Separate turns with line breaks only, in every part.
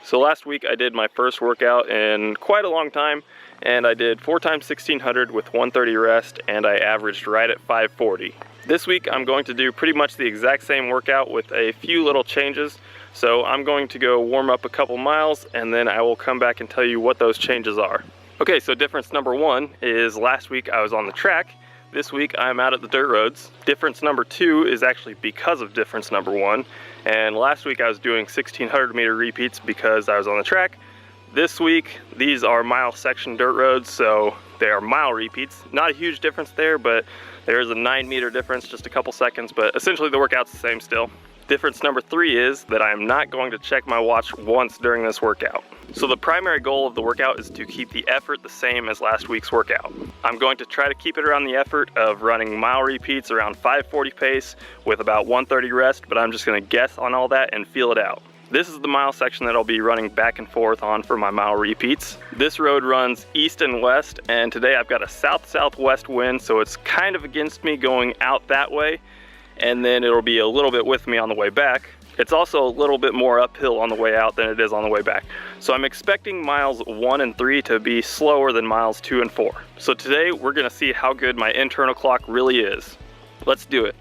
So last week I did my first workout in quite a long time, and I did 4 times 1600 with 130 rest, and I averaged right at 540. This week I'm going to do pretty much the exact same workout with a few little changes. So I'm going to go warm up a couple miles, and then I will come back and tell you what those changes are. Okay, so difference number 1 is last week I was on the track. This week I'm out at the dirt roads. Difference number 2 is actually because of difference number 1. And last week I was doing 1600 meter repeats because I was on the track. This week, these are mile section dirt roads, so they are mile repeats. Not a huge difference there, but there is a 9 meter difference, just a couple seconds, but essentially the workout's the same still. Difference number 3 is that I am not going to check my watch once during this workout. So the primary goal of the workout is to keep the effort the same as last week's workout. I'm going to try to keep it around the effort of running mile repeats around 540 pace with about 130 rest, but I'm just gonna guess on all that and feel it out. This is the mile section that I'll be running back and forth on for my mile repeats. This road runs east and west, and today I've got a south-southwest wind, so it's kind of against me going out that way, and then it'll be a little bit with me on the way back. It's also a little bit more uphill on the way out than it is on the way back. So I'm expecting miles 1 and 3 to be slower than miles 2 and 4. So today we're gonna see how good my internal clock really is. Let's do it.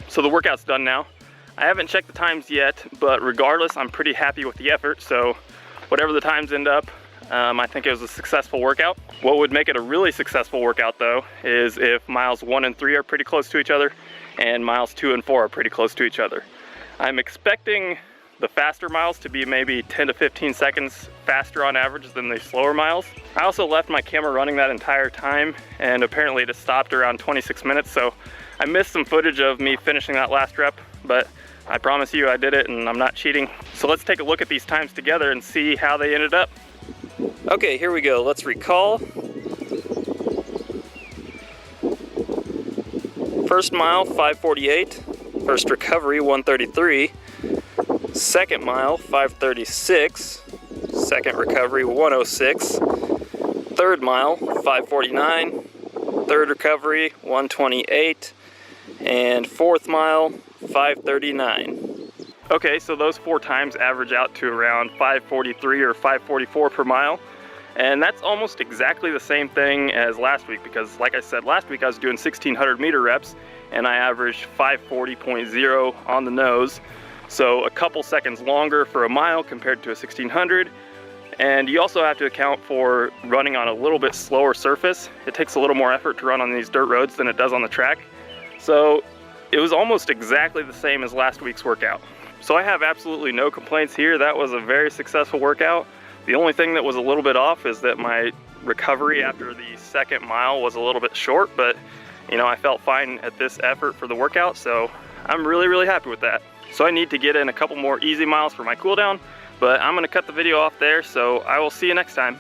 So the workout's done now. I haven't checked the times yet, but regardless, I'm pretty happy with the effort. So whatever the times end up, I think it was a successful workout. What would make it a really successful workout though, is if miles 1 and 3 are pretty close to each other and miles 2 and 4 are pretty close to each other. I'm expecting the faster miles to be maybe 10 to 15 seconds faster on average than the slower miles. I also left my camera running that entire time, and apparently it stopped around 26 minutes, so I missed some footage of me finishing that last rep, but I promise you I did it and I'm not cheating. So let's take a look at these times together and see how they ended up. Okay, here we go. Let's recall. First mile, 5:48. First recovery, 1:33. Second mile, 5:36. Second recovery, 1:06. Third mile, 5:49. Third recovery, 1:28. And fourth mile, 5:39. Okay, so those 4 times average out to around 5:43 or 5:44 per mile. And that's almost exactly the same thing as last week, because like I said, last week I was doing 1600 meter reps and I averaged 540.0 on the nose. So a couple seconds longer for a mile compared to a 1600. And you also have to account for running on a little bit slower surface. It takes a little more effort to run on these dirt roads than it does on the track. So it was almost exactly the same as last week's workout. So I have absolutely no complaints here. That was a very successful workout. The only thing that was a little bit off is that my recovery after the second mile was a little bit short, but you know, I felt fine at this effort for the workout, so I'm really, really happy with that. So I need to get in a couple more easy miles for my cool down, but I'm gonna cut the video off there, so I will see you next time.